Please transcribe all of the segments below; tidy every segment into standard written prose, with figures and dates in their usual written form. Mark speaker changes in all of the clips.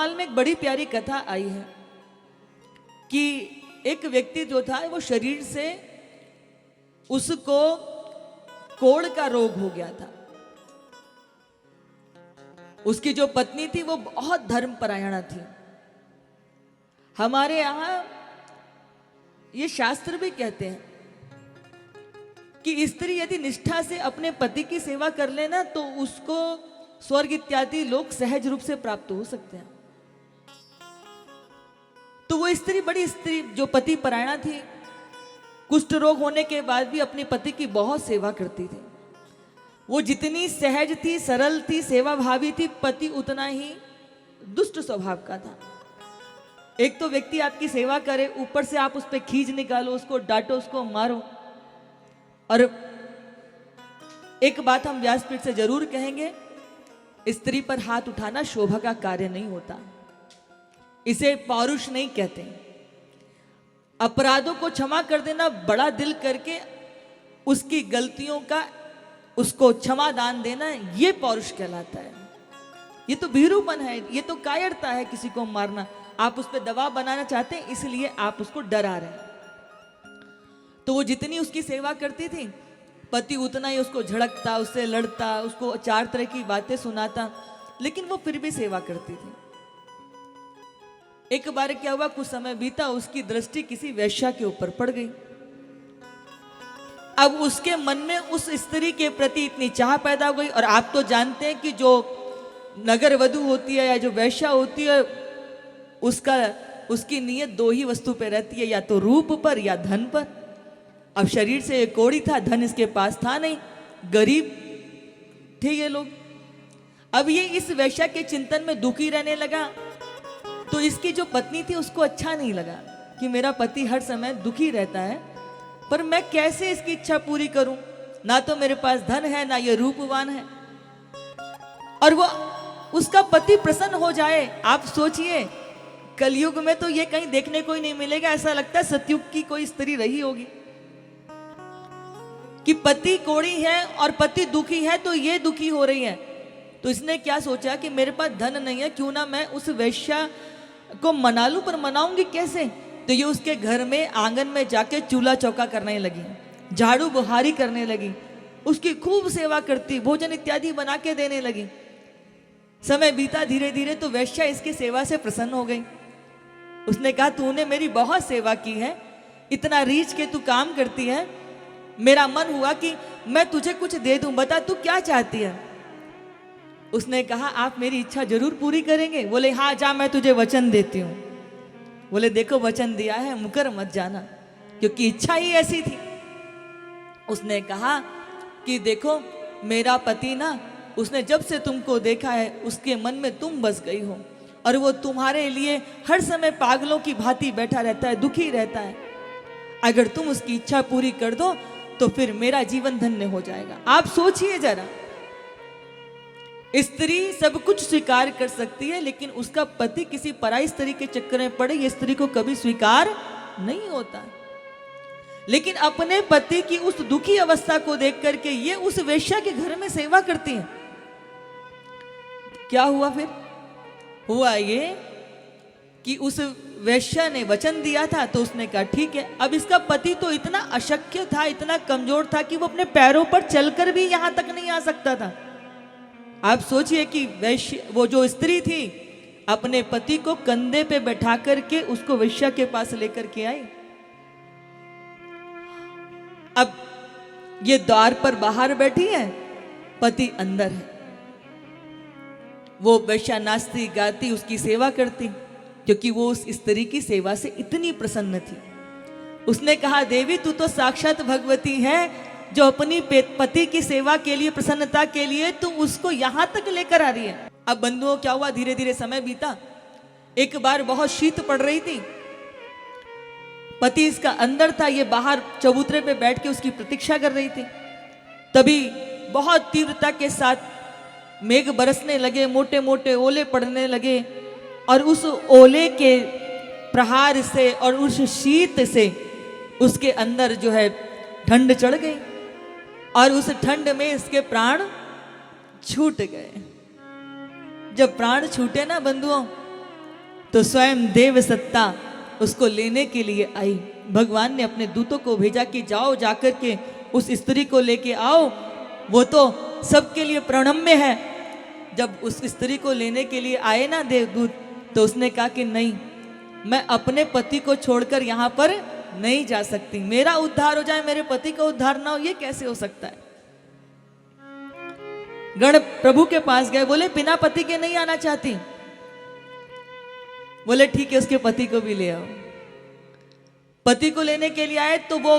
Speaker 1: महाकाल में एक बड़ी प्यारी कथा आई है कि एक व्यक्ति जो था वो शरीर से उसको कोढ़ का रोग हो गया था। उसकी जो पत्नी थी वो बहुत धर्मपरायणा थी। हमारे यहां ये शास्त्र भी कहते हैं कि स्त्री यदि निष्ठा से अपने पति की सेवा कर लेना तो उसको स्वर्ग इत्यादि लोग सहज रूप से प्राप्त हो सकते हैं। तो वो स्त्री जो पति परायणा थी, कुष्ठ रोग होने के बाद भी अपने पति की बहुत सेवा करती थी। वो जितनी सहज थी, सरल थी, सेवा भावी थी, पति उतना ही दुष्ट स्वभाव का था। एक तो व्यक्ति आपकी सेवा करे, ऊपर से आप उस पर खींच निकालो, उसको डांटो, उसको मारो। और एक बात हम व्यासपीठ से जरूर कहेंगे, स्त्री पर हाथ उठाना शोभा का कार्य नहीं होता, इसे पौरुष नहीं कहते। अपराधों को क्षमा कर देना, बड़ा दिल करके उसकी गलतियों का उसको क्षमा दान देना, ये पौरुष कहलाता है। ये तो भीरुपन है, ये तो कायरता है किसी को मारना। आप उस पर दबाव बनाना चाहते हैं, इसलिए आप उसको डरा रहे हैं। तो वो जितनी उसकी सेवा करती थी, पति उतना ही उसको झड़कता, उससे लड़ता, उसको 4 तरह की बातें सुनाता, लेकिन वो फिर भी सेवा करती थी। एक बार क्या हुआ, कुछ समय बीता, उसकी दृष्टि किसी वेश्या के ऊपर पड़ गई। अब उसके मन में उस स्त्री के प्रति इतनी चाह पैदा हो गई। और आप तो जानते हैं कि जो नगर वधू होती है या जो वेश्या होती है, उसकी नियत 2 ही वस्तु पे रहती है, या तो रूप पर या धन पर। अब शरीर से कोढ़ी था, धन इसके पास था नहीं, गरीब थे ये लोग। अब ये इस वेश्या के चिंतन में दुखी रहने लगा। तो इसकी जो पत्नी थी उसको अच्छा नहीं लगा कि मेरा पति हर समय दुखी रहता है, पर मैं कैसे इसकी इच्छा पूरी करूं? ना तो मेरे पास धन है, ना ये रूपवान है, और वो उसका पति प्रसन्न हो जाए। आप सोचिए, कलयुग में तो ये कहीं देखने को ही नहीं मिलेगा। ऐसा लगता है सतयुग की कोई स्त्री रही होगी कि पति कोढ़ी है और पति दुखी है, तो ये दुखी हो रही है। तो इसने क्या सोचा कि मेरे पास धन नहीं है, क्यों ना मैं उस वेश्या को मना लूं, पर मनाऊंगी कैसे? तो ये उसके घर में आंगन में जाके चूल्हा चौका करने लगी, झाड़ू बुहारी करने लगी, उसकी खूब सेवा करती, भोजन इत्यादि बना के देने लगी। समय बीता धीरे धीरे, तो वेश्या इसकी सेवा से प्रसन्न हो गई। उसने कहा, तूने मेरी बहुत सेवा की है, इतना रीझ के तू काम करती है, मेरा मन हुआ कि मैं तुझे कुछ दे दूं, बता तू क्या चाहती है? उसने कहा, आप मेरी इच्छा जरूर पूरी करेंगे? बोले, हाँ जा, मैं तुझे वचन देती हूँ। बोले, देखो वचन दिया है, मुकर मत जाना, क्योंकि इच्छा ही ऐसी थी। उसने कहा कि देखो, मेरा पति ना, उसने जब से तुमको देखा है उसके मन में तुम बस गई हो, और वो तुम्हारे लिए हर समय पागलों की भांति बैठा रहता है, दुखी रहता है। अगर तुम उसकी इच्छा पूरी कर दो तो फिर मेरा जीवन धन्य हो जाएगा। आप सोचिए जरा, स्त्री सब कुछ स्वीकार कर सकती है, लेकिन उसका पति किसी पराई स्त्री के चक्कर में पड़े, ये स्त्री को कभी स्वीकार नहीं होता। लेकिन अपने पति की उस दुखी अवस्था को देख करके ये उस वेश्या के घर में सेवा करती है। क्या हुआ फिर? हुआ ये कि उस वेश्या ने वचन दिया था, तो उसने कहा ठीक है। अब इसका पति तो इतना अशक्य था, इतना कमजोर था कि वो अपने पैरों पर चलकर भी यहां तक नहीं आ सकता था। आप सोचिए कि वो जो स्त्री थी अपने पति को कंधे पे बैठा करके उसको वेश्या के पास लेकर के आई। अब ये द्वार पर बाहर बैठी है, पति अंदर है। वो वेश्या नाचती गाती उसकी सेवा करती, क्योंकि वो उस स्त्री की सेवा से इतनी प्रसन्न थी। उसने कहा, देवी तू तो साक्षात भगवती है, जो अपनी पति की सेवा के लिए, प्रसन्नता के लिए तू उसको यहां तक लेकर आ रही है। अब बंधुओं क्या हुआ, धीरे धीरे समय बीता। एक बार बहुत शीत पड़ रही थी, पति इसका अंदर था, ये बाहर चबूतरे पे बैठ के उसकी प्रतीक्षा कर रही थी। तभी बहुत तीव्रता के साथ मेघ बरसने लगे, मोटे मोटे ओले पड़ने लगे, और उस ओले के प्रहार से और उस शीत से उसके अंदर जो है ठंड चढ़ गई, और उस ठंड में इसके प्राण छूट गए। जब प्राण छूटे ना बंधुओं, तो स्वयं देव सत्ता उसको लेने के लिए आई। भगवान ने अपने दूतों को भेजा कि जाओ जाकर के उस स्त्री को लेके आओ, वो तो सबके लिए प्रणम्य है। जब उस स्त्री को लेने के लिए आए ना देवदूत, तो उसने कहा कि नहीं, मैं अपने पति को छोड़कर यहाँ पर नहीं जा सकती, मेरा उद्धार हो जाए मेरे पति का उद्धार ना हो, ये कैसे हो सकता है। गण प्रभु के पास गए, बोले बिना पति के नहीं आना चाहती। बोले ठीक है, उसके पति को भी ले आओ। पति को लेने के लिए आए तो वो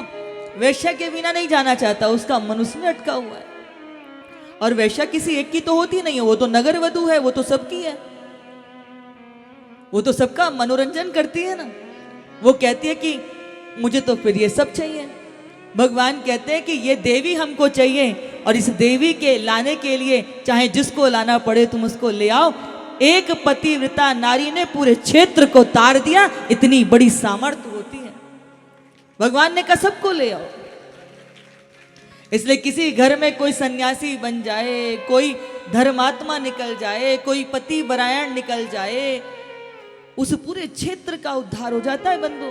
Speaker 1: वैश्या के बिना नहीं जाना चाहता, उसका मन उसमें अटका हुआ है। और वैश्या किसी एक की तो होती नहीं है, वो तो नगर वधू है, वो तो सबकी है, वो तो सबका मनोरंजन करती है ना। वो कहती है कि मुझे तो फिर ये सब चाहिए। भगवान कहते हैं कि ये देवी हमको चाहिए, और इस देवी के लाने के लिए चाहे जिसको लाना पड़े तुम उसको ले आओ। एक पतिव्रता नारी ने पूरे क्षेत्र को तार दिया, इतनी बड़ी सामर्थ्य होती है। भगवान ने कहा सबको ले आओ। इसलिए किसी घर में कोई सन्यासी बन जाए, कोई धर्मात्मा निकल जाए, कोई पतिव्रायण निकल जाए, उस पूरे क्षेत्र का उद्धार हो जाता है बंधु।